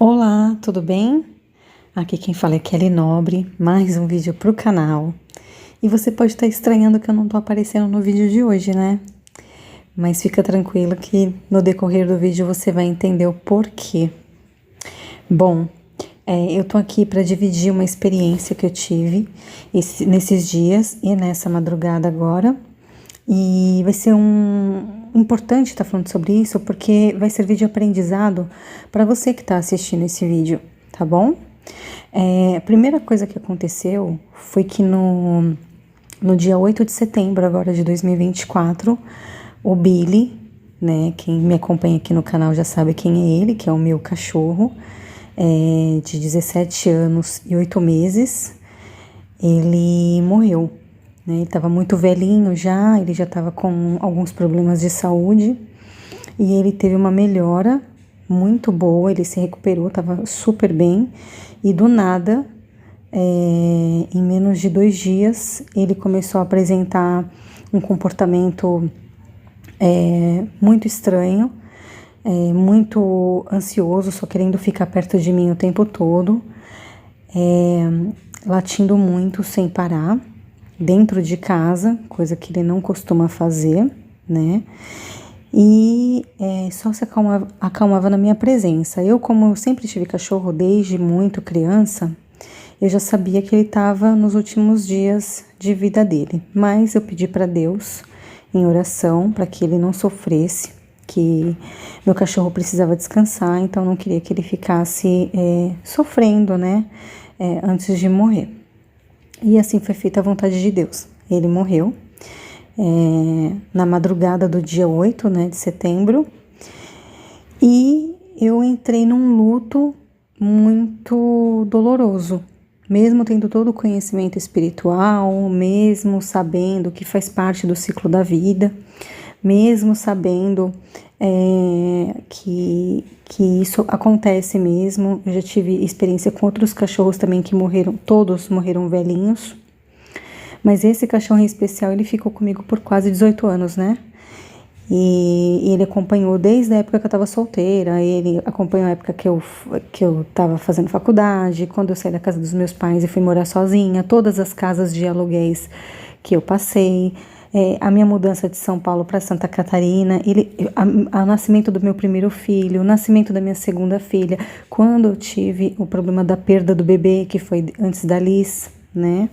Olá, tudo bem? Aqui quem fala é Kelly Nobre, mais um vídeo pro canal. E você pode estar estranhando que eu não tô aparecendo no vídeo de hoje, né? Mas fica tranquilo que no decorrer do vídeo você vai entender o porquê. Bom, eu tô aqui para dividir uma experiência que eu tive nesses dias e nessa madrugada agora. E vai ser importante estar falando sobre isso, porque vai servir de aprendizado para você que está assistindo esse vídeo, tá bom? A primeira coisa que aconteceu foi que no dia 8 de setembro agora de 2024, o Billy, né, quem me acompanha aqui no canal já sabe quem é ele, que é o meu cachorro, de 17 anos e 8 meses, ele morreu. Ele estava muito velhinho já, ele já estava com alguns problemas de saúde e ele teve uma melhora muito boa, ele se recuperou, estava super bem e do nada, em menos de 2 dias, ele começou a apresentar um comportamento muito estranho, muito ansioso, só querendo ficar perto de mim o tempo todo, latindo muito sem parar. Dentro de casa, coisa que ele não costuma fazer, né? E só se acalmava na minha presença. Eu, como eu sempre tive cachorro desde muito criança, eu já sabia que ele estava nos últimos dias de vida dele. Mas eu pedi para Deus, em oração, para que ele não sofresse, que meu cachorro precisava descansar, então não queria que ele ficasse sofrendo, né? Antes de morrer. E assim foi feita a vontade de Deus. Ele morreu na madrugada do dia 8, né, de setembro. E eu entrei num luto muito doloroso. Mesmo tendo todo o conhecimento espiritual, mesmo sabendo que faz parte do ciclo da vida, mesmo sabendo que isso acontece mesmo. Eu já tive experiência com outros cachorros também que morreram, todos morreram velhinhos, mas esse cachorro em especial, ele ficou comigo por quase 18 anos, né? E ele acompanhou desde a época que eu estava solteira, ele acompanhou a época que eu estava fazendo faculdade, quando eu saí da casa dos meus pais e fui morar sozinha, todas as casas de aluguéis que eu passei, a minha mudança de São Paulo para Santa Catarina, o nascimento do meu primeiro filho, o nascimento da minha segunda filha, quando eu tive o problema da perda do bebê, que foi antes da Liz, né?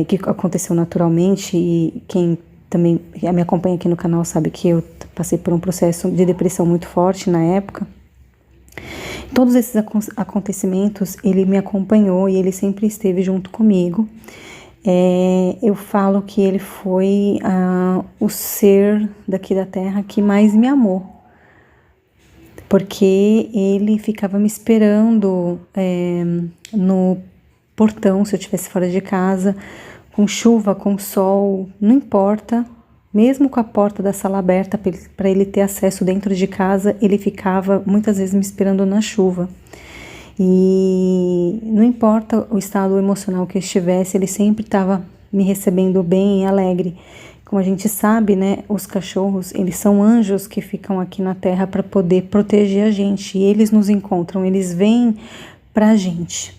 Que aconteceu naturalmente, e quem também me acompanha aqui no canal sabe que eu passei por um processo de depressão muito forte na época. Todos esses acontecimentos, ele me acompanhou e ele sempre esteve junto comigo. Eu falo que ele foi o ser daqui da terra que mais me amou, porque ele ficava me esperando no portão se eu estivesse fora de casa, com chuva, com sol, não importa, mesmo com a porta da sala aberta para ele ter acesso dentro de casa, ele ficava muitas vezes me esperando na chuva. E não importa o estado emocional que eu estivesse, ele sempre estava me recebendo bem e alegre. Como a gente sabe, né, os cachorros, eles são anjos que ficam aqui na terra para poder proteger a gente. E eles nos encontram, eles vêm pra gente,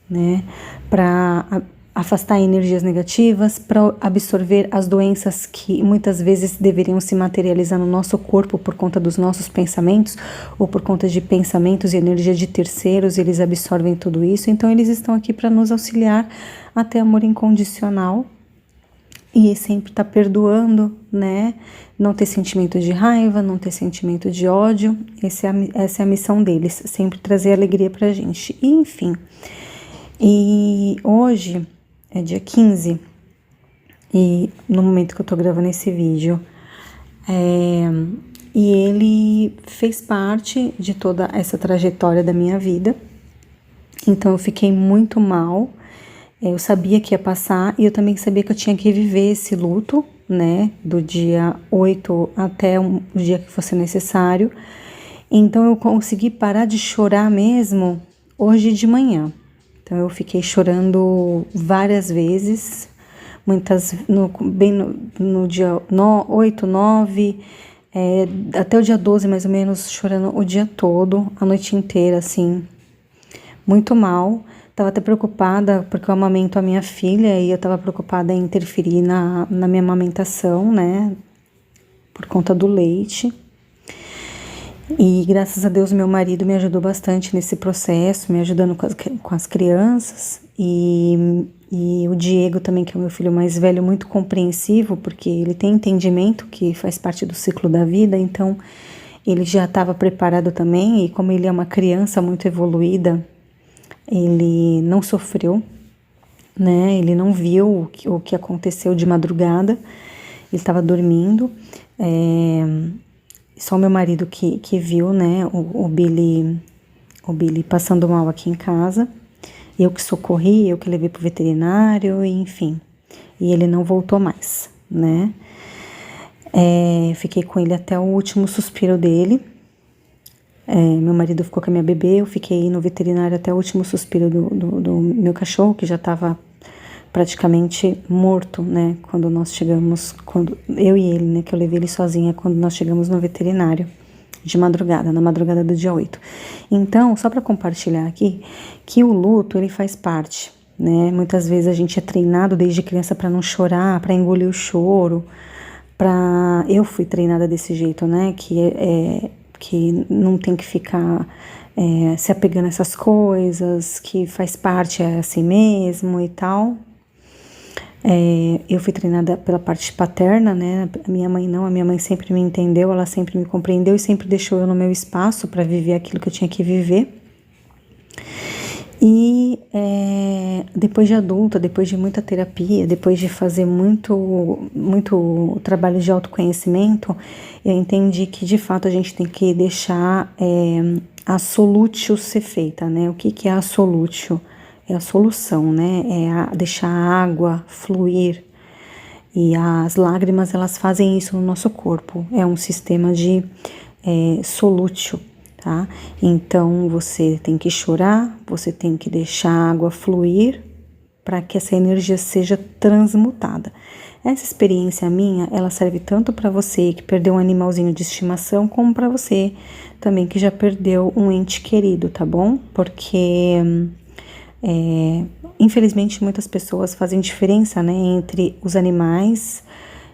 né, para afastar energias negativas, para absorver as doenças que muitas vezes deveriam se materializar no nosso corpo por conta dos nossos pensamentos, ou por conta de pensamentos e energia de terceiros, eles absorvem tudo isso. Então eles estão aqui para nos auxiliar a ter amor incondicional e sempre tá perdoando, né? Não ter sentimento de raiva, não ter sentimento de ódio. Essa é a missão deles, sempre trazer alegria pra gente. E, enfim, e hoje é dia 15, e no momento que eu tô gravando esse vídeo, e ele fez parte de toda essa trajetória da minha vida, então eu fiquei muito mal. Eu sabia que ia passar e eu também sabia que eu tinha que viver esse luto, né, do dia 8 até o dia que fosse necessário. Então eu consegui parar de chorar mesmo hoje de manhã. Então eu fiquei chorando várias vezes, no dia 8, 9, até o dia 12 mais ou menos, chorando o dia todo, a noite inteira, assim, muito mal. Tava até preocupada porque eu amamento a minha filha e eu tava preocupada em interferir na minha amamentação, né, por conta do leite. E graças a Deus meu marido me ajudou bastante nesse processo, me ajudando com as crianças, e o Diego também, que é o meu filho mais velho, muito compreensivo, porque ele tem entendimento que faz parte do ciclo da vida, então ele já estava preparado também, e como ele é uma criança muito evoluída, ele não sofreu, né? Ele não viu o que aconteceu de madrugada, ele estava dormindo, só meu marido que viu, né, o Billy passando mal aqui em casa. Eu que socorri, eu que levei pro veterinário, enfim. E ele não voltou mais, né? Fiquei com ele até o último suspiro dele. Meu marido ficou com a minha bebê, eu fiquei no veterinário até o último suspiro do meu cachorro, que já estava praticamente morto, né? Quando nós chegamos, eu e ele, né? Que eu levei ele sozinha quando nós chegamos no veterinário de madrugada, na madrugada do dia 8. Então, só para compartilhar aqui, que o luto, ele faz parte, né? Muitas vezes a gente é treinado desde criança para não chorar, para engolir o choro, eu fui treinada desse jeito, né? Que não tem que ficar se apegando a essas coisas, que faz parte a si mesmo e tal. Eu fui treinada pela parte paterna, né? A minha mãe não, a minha mãe sempre me entendeu, ela sempre me compreendeu e sempre deixou eu no meu espaço para viver aquilo que eu tinha que viver. E depois de adulta, depois de muita terapia, depois de fazer muito trabalho de autoconhecimento, eu entendi que de fato a gente tem que deixar a solútil ser feita, né? O que é a solútil? É a solução, né? Deixar a água fluir. E as lágrimas, elas fazem isso no nosso corpo. É um sistema de solútil, tá? Então, você tem que chorar, você tem que deixar a água fluir para que essa energia seja transmutada. Essa experiência minha, ela serve tanto para você que perdeu um animalzinho de estimação, como para você também que já perdeu um ente querido, tá bom? Porque infelizmente muitas pessoas fazem diferença, né, entre os animais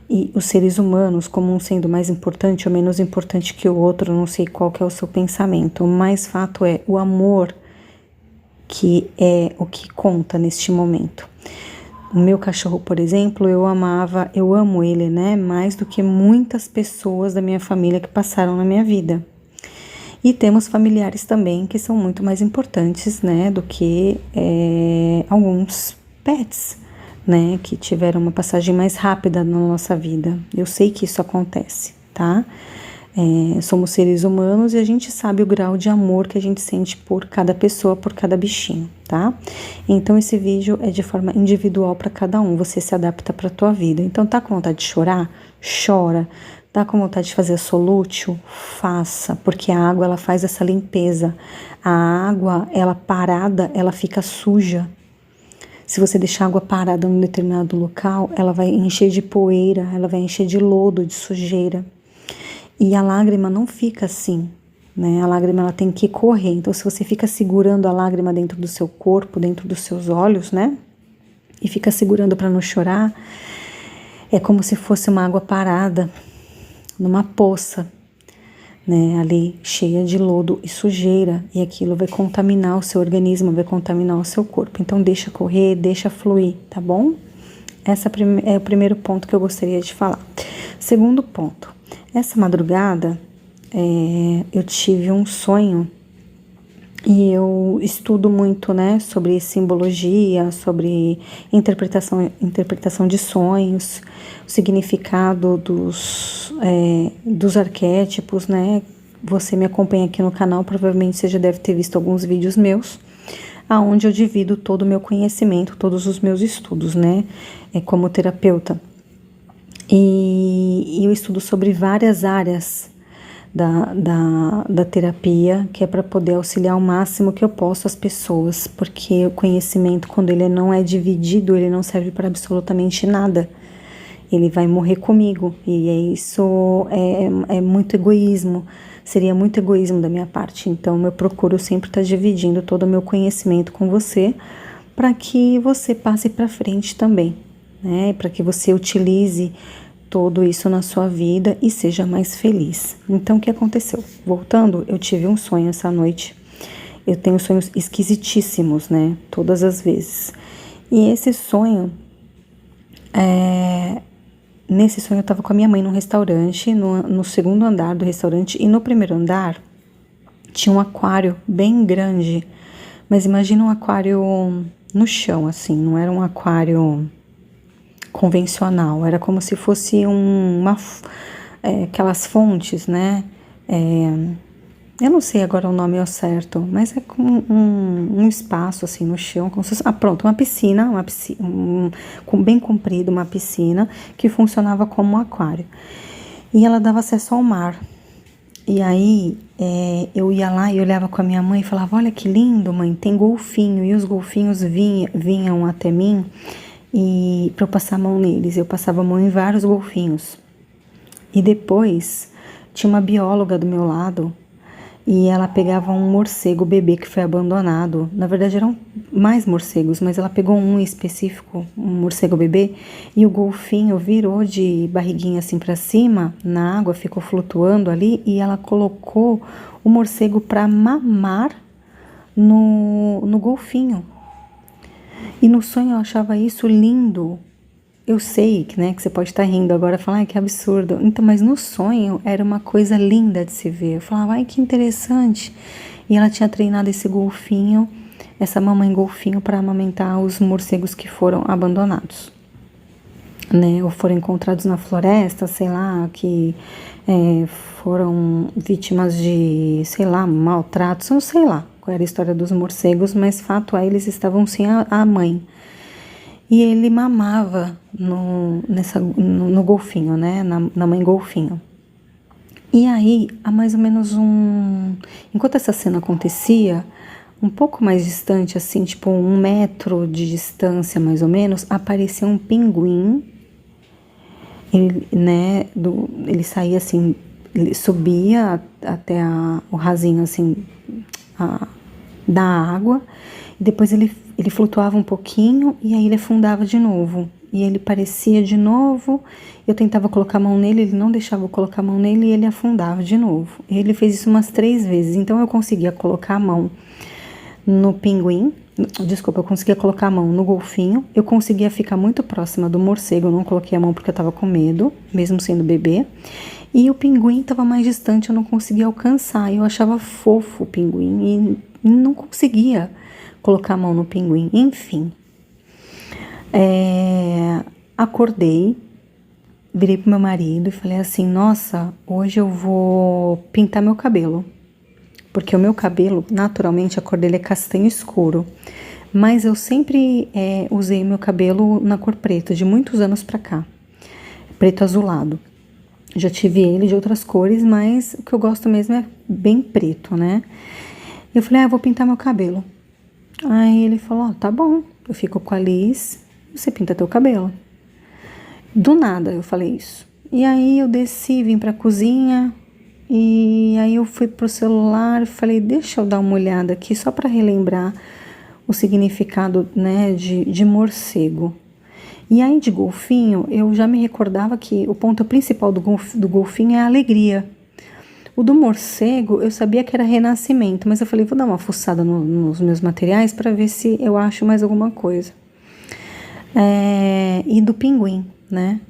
e os seres humanos, como um sendo mais importante ou menos importante que o outro. Não sei qual que é o seu pensamento, mas fato é o amor que é o que conta neste momento. O meu cachorro, por exemplo, eu amo ele, né, mais do que muitas pessoas da minha família que passaram na minha vida. E temos familiares também que são muito mais importantes, né, do que alguns pets, né, que tiveram uma passagem mais rápida na nossa vida. Eu sei que isso acontece, tá? Somos seres humanos e a gente sabe o grau de amor que a gente sente por cada pessoa, por cada bichinho, tá? Então esse vídeo é de forma individual para cada um, você se adapta para a tua vida. Então tá com vontade de chorar? Chora. Tá com vontade de fazer solútil? Faça, porque a água, ela faz essa limpeza. A água, ela parada, ela fica suja. Se você deixar a água parada num determinado local, ela vai encher de poeira, ela vai encher de lodo, de sujeira. E a lágrima não fica assim, né? A lágrima, ela tem que correr. Então, se você fica segurando a lágrima dentro do seu corpo, dentro dos seus olhos, né? E fica segurando para não chorar, é como se fosse uma água parada numa poça, né, ali cheia de lodo e sujeira, e aquilo vai contaminar o seu organismo, vai contaminar o seu corpo. Então deixa correr, deixa fluir, tá bom? Esse é o primeiro ponto que eu gostaria de falar. Segundo ponto, essa madrugada eu tive um sonho, e eu estudo muito, né, sobre simbologia, sobre interpretação de sonhos, o significado dos arquétipos, né? Você me acompanha aqui no canal, provavelmente você já deve ter visto alguns vídeos meus, aonde eu divido todo o meu conhecimento, todos os meus estudos, né, como terapeuta. E eu estudo sobre várias áreas da terapia, que é para poder auxiliar o máximo que eu posso as pessoas, porque o conhecimento, quando ele não é dividido, ele não serve para absolutamente nada. ele vai morrer comigo. E isso é muito egoísmo, seria muito egoísmo da minha parte. Então eu procuro sempre estar dividindo todo o meu conhecimento com você, para que você passe para frente também, né? Para que você utilize tudo isso na sua vida e seja mais feliz. Então, o que aconteceu? Voltando, eu tive um sonho essa noite. Eu tenho sonhos esquisitíssimos, né? Todas as vezes. E esse sonho, nesse sonho eu estava com a minha mãe num restaurante, no segundo andar do restaurante, e no primeiro andar tinha um aquário bem grande. Mas imagina um aquário no chão, assim, não era um aquário convencional, era como se fosse aquelas fontes, né? Eu não sei agora o nome ao certo, mas é com um espaço assim no chão, como se fosse, pronto, uma piscina, bem comprida, uma piscina que funcionava como um aquário. E ela dava acesso ao mar. E aí eu ia lá e olhava com a minha mãe e falava, olha que lindo, mãe, tem golfinho. E os golfinhos vinham até mim e para eu passar a mão neles. Eu passava a mão em vários golfinhos. E depois tinha uma bióloga do meu lado e ela pegava um morcego bebê que foi abandonado. Na verdade eram mais morcegos, mas ela pegou um específico, um morcego bebê, e o golfinho virou de barriguinha assim para cima na água, ficou flutuando ali, e ela colocou o morcego para mamar no golfinho. E no sonho eu achava isso lindo. Eu sei que, né, que você pode estar rindo agora, falar, ai, que absurdo. Então, mas no sonho era uma coisa linda de se ver. Eu falava, ai, que interessante. E ela tinha treinado esse golfinho, essa mamãe golfinho, para amamentar os morcegos que foram abandonados, né, ou foram encontrados na floresta, sei lá, que foram vítimas de, sei lá, maltratos, não sei lá qual era a história dos morcegos, mas fato é, eles estavam sem a mãe. E ele mamava no golfinho, né? Na mãe golfinho. E aí, há mais ou menos enquanto essa cena acontecia, um pouco mais distante, assim, tipo 1 metro de distância, mais ou menos, apareceu um pinguim. Ele, né? Ele saía assim, ele subia até o rasinho, assim, da água. E depois ele flutuava um pouquinho e aí ele afundava de novo. E ele parecia de novo, eu tentava colocar a mão nele, ele não deixava eu colocar a mão nele e ele afundava de novo. Ele fez isso umas 3 vezes, então eu conseguia colocar a mão no pinguim, eu conseguia colocar a mão no golfinho, eu conseguia ficar muito próxima do morcego, eu não coloquei a mão porque eu tava com medo, mesmo sendo bebê. E o pinguim tava mais distante, eu não conseguia alcançar, eu achava fofo o pinguim e não conseguia colocar a mão no pinguim, enfim. Acordei, virei pro meu marido e falei assim, nossa, hoje eu vou pintar meu cabelo. Porque o meu cabelo, naturalmente, a cor dele é castanho escuro. Mas eu sempre usei meu cabelo na cor preta, de muitos anos pra cá. Preto azulado. Já tive ele de outras cores, mas o que eu gosto mesmo é bem preto, né? Eu falei, eu vou pintar meu cabelo. Aí ele falou, tá bom, eu fico com a Liz, você pinta teu cabelo. Do nada eu falei isso. E aí eu desci, vim pra cozinha, e aí eu fui pro celular e falei, deixa eu dar uma olhada aqui, só pra relembrar o significado, né, de morcego. E aí de golfinho, eu já me recordava que o ponto principal do golfinho é a alegria. O do morcego, eu sabia que era renascimento, mas eu falei, vou dar uma fuçada nos meus materiais para ver se eu acho mais alguma coisa. E do pinguim, né?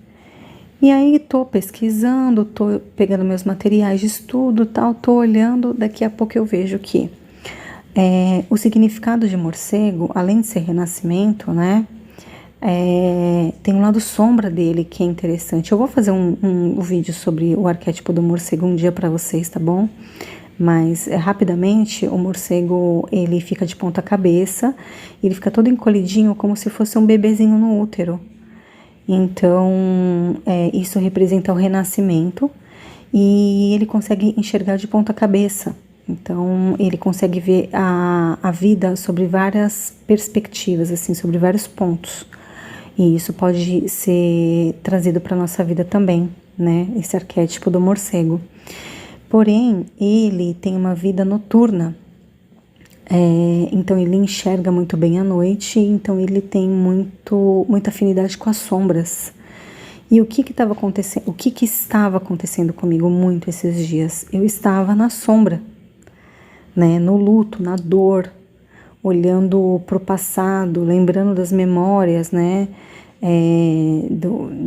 E aí tô pesquisando, tô pegando meus materiais de estudo, tal, tô olhando, daqui a pouco eu vejo que o significado de morcego, além de ser renascimento, né? Tem um lado sombra dele que é interessante. Eu vou fazer um vídeo sobre o arquétipo do morcego um dia para vocês, tá bom? Mas rapidamente o morcego ele fica de ponta cabeça, ele fica todo encolhidinho como se fosse um bebezinho no útero. Então isso representa o renascimento e ele consegue enxergar de ponta cabeça. Então ele consegue ver a vida sobre várias perspectivas, assim, sobre vários pontos. E isso pode ser trazido para nossa vida também, né? Esse arquétipo do morcego. Porém, ele tem uma vida noturna. Então ele enxerga muito bem à noite, então ele tem muita afinidade com as sombras. E o que estava acontecendo? O que estava acontecendo comigo muito esses dias? Eu estava na sombra, né? No luto, na dor, olhando para o passado, lembrando das memórias, né?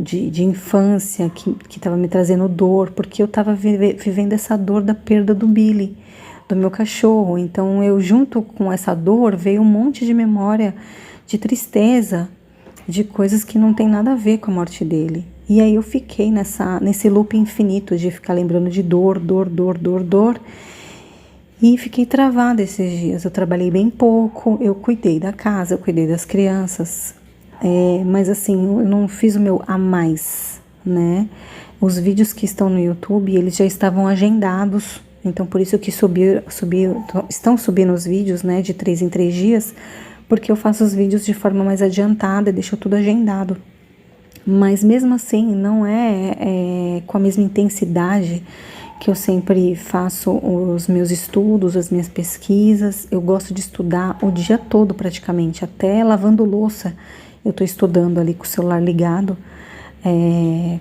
De infância que estava me trazendo dor, porque eu estava vivendo essa dor da perda do Billy, do meu cachorro. Então eu, junto com essa dor, veio um monte de memória de tristeza, de coisas que não tem nada a ver com a morte dele. E aí eu fiquei nesse loop infinito de ficar lembrando de dor, e fiquei travada esses dias. Eu trabalhei bem pouco, eu cuidei da casa, eu cuidei das crianças, mas assim, eu não fiz o meu a mais, né? Os vídeos que estão no YouTube, eles já estavam agendados. Então, por isso que estão subindo os vídeos, né, de 3 em 3 dias, porque eu faço os vídeos de forma mais adiantada, deixo tudo agendado. Mas mesmo assim, não é com a mesma intensidade que eu sempre faço os meus estudos, as minhas pesquisas. Eu gosto de estudar o dia todo praticamente, até lavando louça. Eu tô estudando ali com o celular ligado.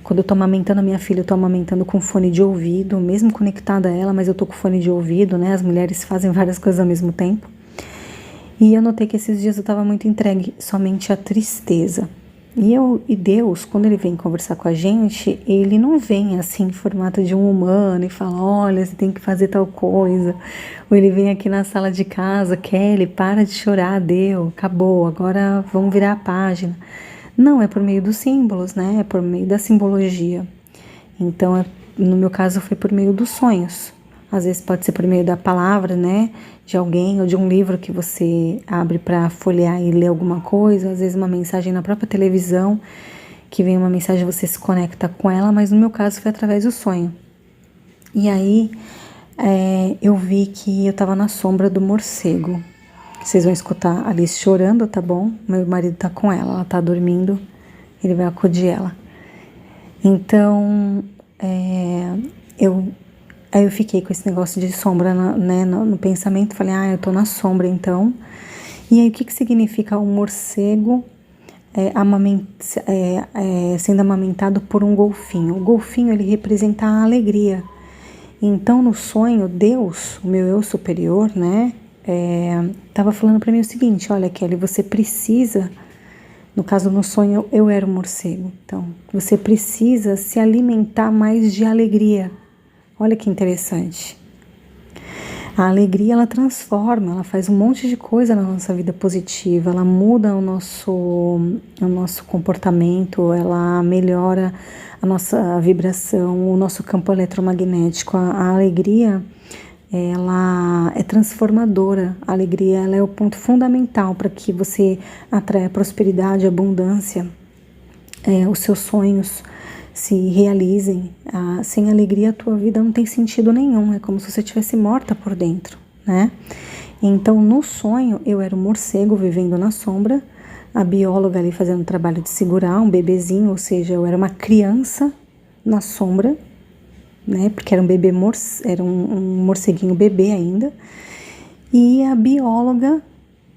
Quando eu tô amamentando a minha filha, eu tô amamentando com fone de ouvido, mesmo conectada a ela, mas eu tô com fone de ouvido, né? As mulheres fazem várias coisas ao mesmo tempo. E eu notei que esses dias eu tava muito entregue somente à tristeza. E Deus, quando ele vem conversar com a gente, ele não vem assim em formato de um humano e fala, olha, você tem que fazer tal coisa. Ou ele vem aqui na sala de casa, Kelly, para de chorar, deu, acabou, agora vamos virar a página. Não, é por meio dos símbolos, né? É por meio da simbologia. Então, no meu caso, foi por meio dos sonhos. Às vezes pode ser por meio da palavra, né? De alguém ou de um livro que você abre para folhear e ler alguma coisa. Às vezes uma mensagem na própria televisão, que vem uma mensagem, você se conecta com ela. Mas no meu caso foi através do sonho. E aí, eu vi que eu tava na sombra do morcego. Vocês vão escutar a Alice chorando, tá bom? Meu marido tá com ela tá dormindo, ele vai acudir ela. Então, aí eu fiquei com esse negócio de sombra, né, no pensamento. Falei, eu tô na sombra então. E aí o que significa um morcego sendo amamentado por um golfinho? O golfinho, ele representa a alegria. Então no sonho, Deus, o meu eu superior, né, tava falando para mim o seguinte, olha Kelly, você precisa, no caso no sonho eu era um morcego, então você precisa se alimentar mais de alegria. Olha que interessante. A alegria, ela transforma, ela faz um monte de coisa na nossa vida positiva, ela muda o nosso comportamento, ela melhora a nossa vibração, o nosso campo eletromagnético. A alegria, ela é transformadora. A alegria, ela é o ponto fundamental para que você atraia prosperidade, abundância, os seus sonhos se realizem. Sem alegria a tua vida não tem sentido nenhum, é como se você estivesse morta por dentro, né? Então no sonho eu era um morcego vivendo na sombra, a bióloga ali fazendo o trabalho de segurar um bebezinho, ou seja, eu era uma criança na sombra, né? Porque era era um morceguinho bebê ainda, e a bióloga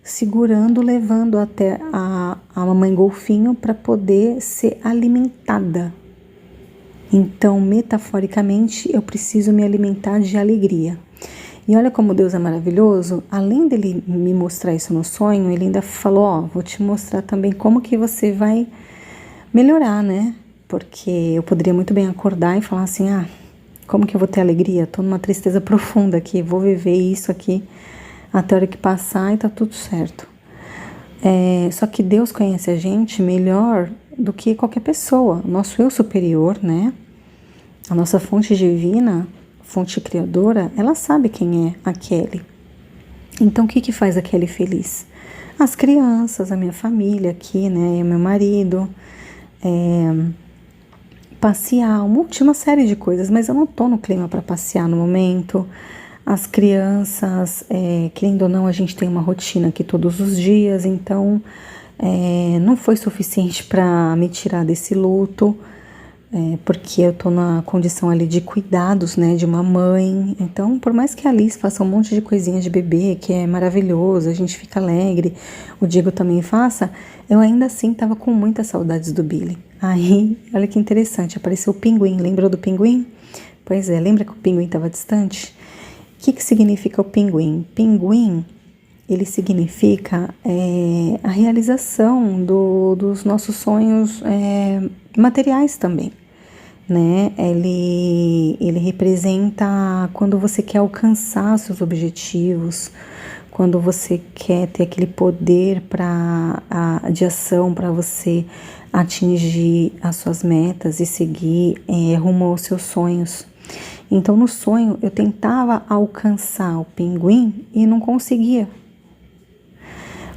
segurando, levando até a mamãe golfinho para poder ser alimentada. Então, metaforicamente, eu preciso me alimentar de alegria. E olha como Deus é maravilhoso. Além dele me mostrar isso no sonho, ele ainda falou, vou te mostrar também como que você vai melhorar, né? Porque eu poderia muito bem acordar e falar assim, como que eu vou ter alegria? Tô numa tristeza profunda aqui, vou viver isso aqui até a hora que passar e tá tudo certo. Só que Deus conhece a gente melhor do que qualquer pessoa. Nosso eu superior, né? A nossa fonte divina, fonte criadora, ela sabe quem é a Kelly. Então, o que faz a Kelly feliz? As crianças, a minha família aqui, né? O meu marido, passear, uma série de coisas, mas eu não tô no clima para passear no momento. As crianças, querendo ou não, a gente tem uma rotina aqui todos os dias, então não foi suficiente para me tirar desse luto, porque eu tô na condição ali de cuidados, né, de uma mãe. Então, por mais que a Alice faça um monte de coisinha de bebê, que é maravilhoso, a gente fica alegre, o Diego também faça, eu ainda assim tava com muitas saudades do Billy. Aí, olha que interessante, apareceu o pinguim, lembrou do pinguim? Pois é, lembra que o pinguim estava distante? O que significa o pinguim? Pinguim, ele significa a realização dos nossos sonhos materiais também, né? Ele representa quando você quer alcançar seus objetivos, quando você quer ter aquele poder de ação para você atingir as suas metas e seguir rumo aos seus sonhos. Então, no sonho, eu tentava alcançar o pinguim e não conseguia.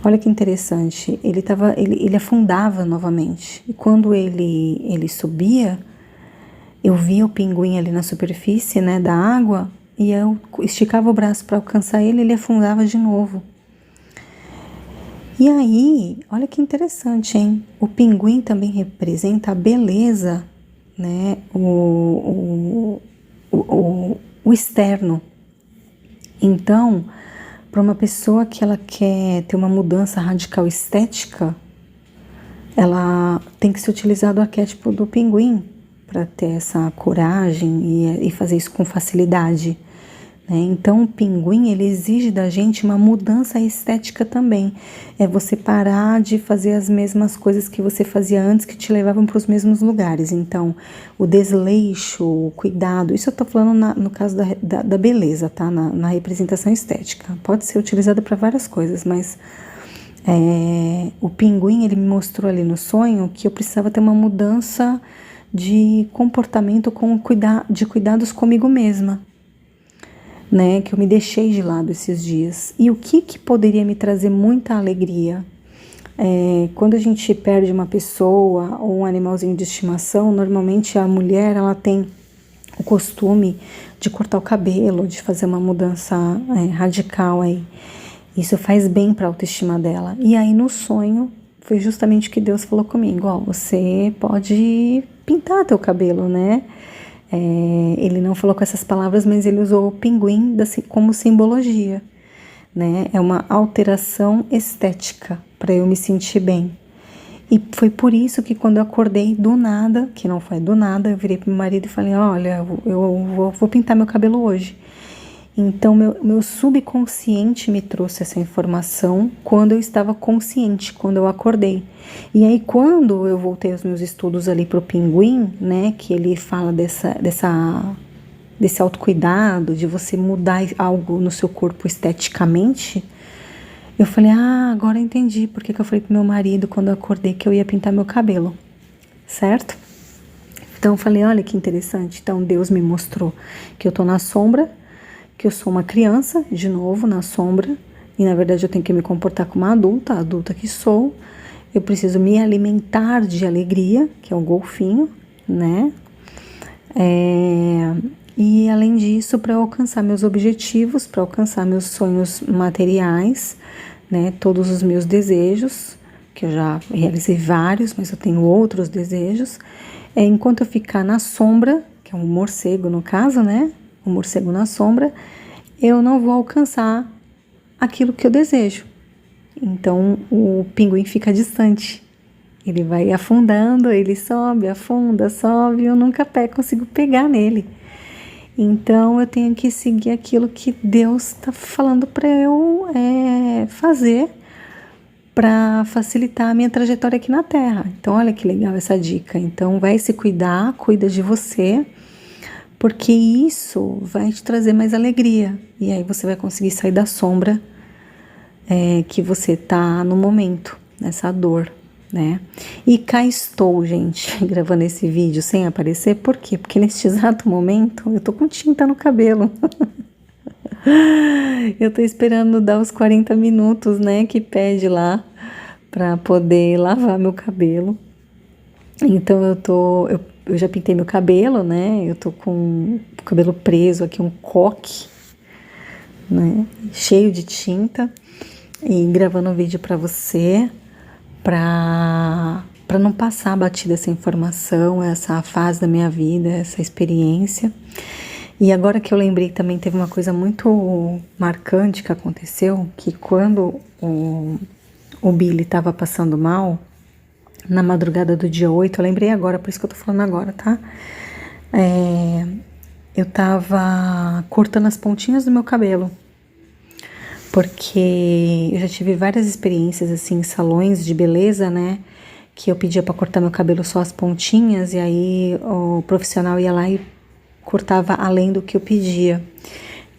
Olha que interessante, ele afundava novamente. E quando ele subia, eu via o pinguim ali na superfície, né, da água, e eu esticava o braço para alcançar ele afundava de novo. E aí, olha que interessante, hein? O pinguim também representa a beleza, né, o externo. Então, para uma pessoa que ela quer ter uma mudança radical estética, ela tem que se utilizar do arquétipo do pinguim para ter essa coragem e fazer isso com facilidade, né? Então o pinguim, ele exige da gente uma mudança estética também. É você parar de fazer as mesmas coisas que você fazia antes, que te levavam para os mesmos lugares. Então o desleixo, o cuidado, isso eu tô falando no caso da beleza, tá? Na representação estética. Pode ser utilizado para várias coisas, mas o pinguim, ele me mostrou ali no sonho que eu precisava ter uma mudança de comportamento de cuidados comigo mesma, né, que eu me deixei de lado esses dias. E o que poderia me trazer muita alegria? Quando a gente perde uma pessoa ou um animalzinho de estimação, normalmente a mulher, ela tem o costume de cortar o cabelo, de fazer uma mudança radical aí. Isso faz bem para a autoestima dela. E aí no sonho foi justamente o que Deus falou comigo: ó, você pode pintar teu cabelo, né? Ele não falou com essas palavras, mas ele usou o pinguim como simbologia, né? É uma alteração estética para eu me sentir bem. E foi por isso que quando eu acordei do nada, que não foi do nada, eu virei pro meu marido e falei: olha, eu vou pintar meu cabelo hoje. Então, meu subconsciente me trouxe essa informação quando eu estava consciente, quando eu acordei. E aí, quando eu voltei aos meus estudos ali pro pinguim, né, que ele fala desse autocuidado, de você mudar algo no seu corpo esteticamente, eu falei: agora eu entendi porque que eu falei pro meu marido quando eu acordei que eu ia pintar meu cabelo, certo? Então, eu falei: olha que interessante. Então, Deus me mostrou que eu tô na sombra, que eu sou uma criança, de novo, na sombra, e na verdade eu tenho que me comportar como uma adulta que sou. Eu preciso me alimentar de alegria, que é o golfinho, né? E além disso, para alcançar meus objetivos, para alcançar meus sonhos materiais, né? Todos os meus desejos, que eu já realizei vários, mas eu tenho outros desejos. Enquanto eu ficar na sombra, que é um morcego no caso, né? O morcego na sombra, eu não vou alcançar aquilo que eu desejo. Então, o pinguim fica distante. Ele vai afundando, ele sobe, afunda, sobe, eu nunca consigo pegar nele. Então, eu tenho que seguir aquilo que Deus está falando para eu fazer para facilitar a minha trajetória aqui na Terra. Então, olha que legal essa dica. Então, vai se cuidar, cuida de você, porque isso vai te trazer mais alegria. E aí você vai conseguir sair da sombra que você tá no momento, nessa dor, né? E cá estou, gente, gravando esse vídeo sem aparecer. Por quê? Porque neste exato momento eu tô com tinta no cabelo. Eu tô esperando dar os 40 minutos, né, que pede lá pra poder lavar meu cabelo. Então eu já pintei meu cabelo, né? Eu tô com o cabelo preso aqui, um coque, né? Cheio de tinta, e gravando um vídeo pra você, para não passar batida essa informação, essa fase da minha vida, essa experiência. E agora que eu lembrei, também teve uma coisa muito marcante que aconteceu, que quando o Billy estava passando mal, na madrugada do dia 8, eu lembrei agora, por isso que eu tô falando agora, tá? Eu tava cortando as pontinhas do meu cabelo, porque eu já tive várias experiências, assim, em salões de beleza, né? Que eu pedia pra cortar meu cabelo só as pontinhas, e aí o profissional ia lá e cortava além do que eu pedia.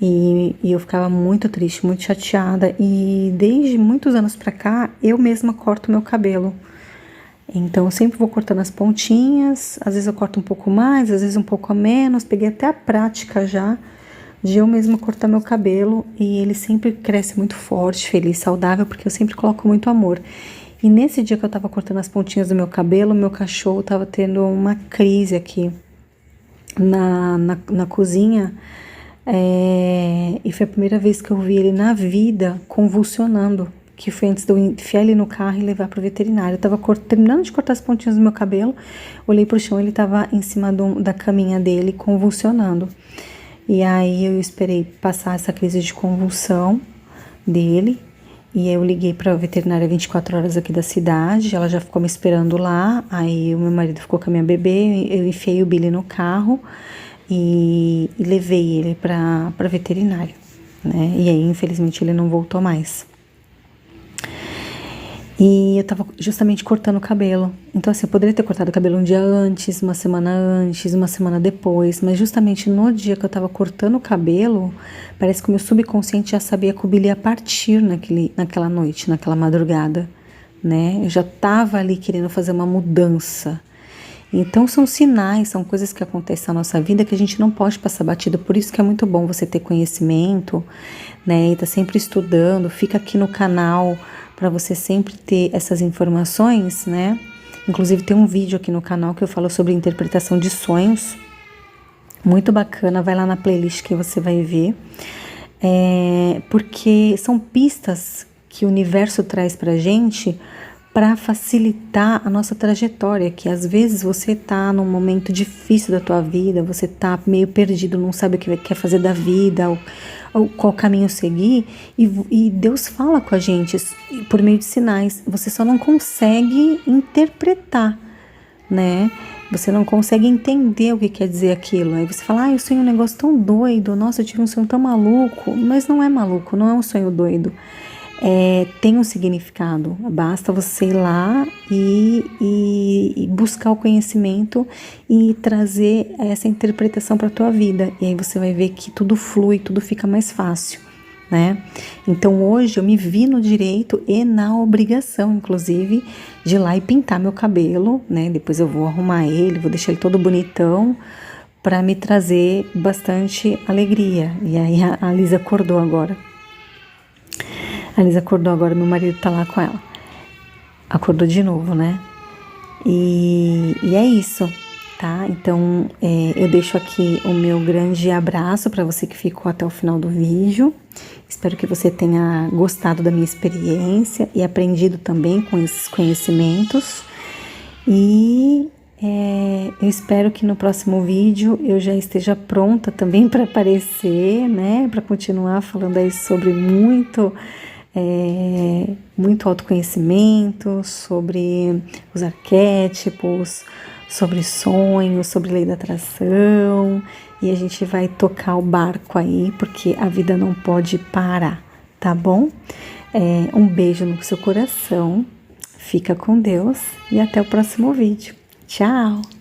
E eu ficava muito triste, muito chateada. E desde muitos anos pra cá, eu mesma corto meu cabelo. Então eu sempre vou cortando as pontinhas, às vezes eu corto um pouco mais, às vezes um pouco a menos. Peguei até a prática já de eu mesma cortar meu cabelo, e ele sempre cresce muito forte, feliz, saudável, porque eu sempre coloco muito amor. E nesse dia que eu tava cortando as pontinhas do meu cabelo, meu cachorro tava tendo uma crise aqui na cozinha, e foi a primeira vez que eu vi ele na vida convulsionando, que foi antes de eu enfiar ele no carro e levar pro veterinário. Eu tava terminando de cortar as pontinhas do meu cabelo, olhei pro chão, ele tava em cima da caminha dele, convulsionando. E aí eu esperei passar essa crise de convulsão dele, e aí eu liguei pra veterinária 24 horas aqui da cidade, ela já ficou me esperando lá. Aí o meu marido ficou com a minha bebê, eu enfiei o Billy no carro e levei ele pra veterinária, né? E aí, infelizmente, ele não voltou mais. E eu tava justamente cortando o cabelo. Então, assim, eu poderia ter cortado o cabelo um dia antes, uma semana depois. Mas justamente no dia que eu tava cortando o cabelo, parece que o meu subconsciente já sabia que o Billy ia partir naquela noite, naquela madrugada, né? Eu já tava ali querendo fazer uma mudança. Então, são sinais, são coisas que acontecem na nossa vida que a gente não pode passar batido. Por isso que é muito bom você ter conhecimento, né? E tá sempre estudando, fica aqui no canal para você sempre ter essas informações, né? Inclusive tem um vídeo aqui no canal que eu falo sobre interpretação de sonhos, muito bacana, vai lá na playlist que você vai ver, porque são pistas que o universo traz pra gente para facilitar a nossa trajetória, que às vezes você tá num momento difícil da tua vida, você tá meio perdido, não sabe o que quer fazer da vida, ou qual caminho seguir, e Deus fala com a gente por meio de sinais, você só não consegue interpretar, né? Você não consegue entender o que quer dizer aquilo. Aí você fala, eu sonhei um negócio tão doido, nossa, eu tive um sonho tão maluco. Mas não é maluco, não é um sonho doido. Tem um significado, basta você ir lá e buscar o conhecimento e trazer essa interpretação para a tua vida, e aí você vai ver que tudo flui, tudo fica mais fácil, né? Então hoje eu me vi no direito e na obrigação, inclusive, de ir lá e pintar meu cabelo, né? Depois eu vou arrumar ele, vou deixar ele todo bonitão para me trazer bastante alegria. E aí a Lisa acordou agora. A Lisa acordou agora, meu marido tá lá com ela. Acordou de novo, né? E é isso, tá? Então, eu deixo aqui o meu grande abraço para você que ficou até o final do vídeo. Espero que você tenha gostado da minha experiência e aprendido também com esses conhecimentos. E eu espero que no próximo vídeo eu já esteja pronta também para aparecer, né? Para continuar falando aí sobre muito autoconhecimento, sobre os arquétipos, sobre sonhos, sobre lei da atração, e a gente vai tocar o barco aí, porque a vida não pode parar, tá bom? Um beijo no seu coração, fica com Deus e até o próximo vídeo. Tchau!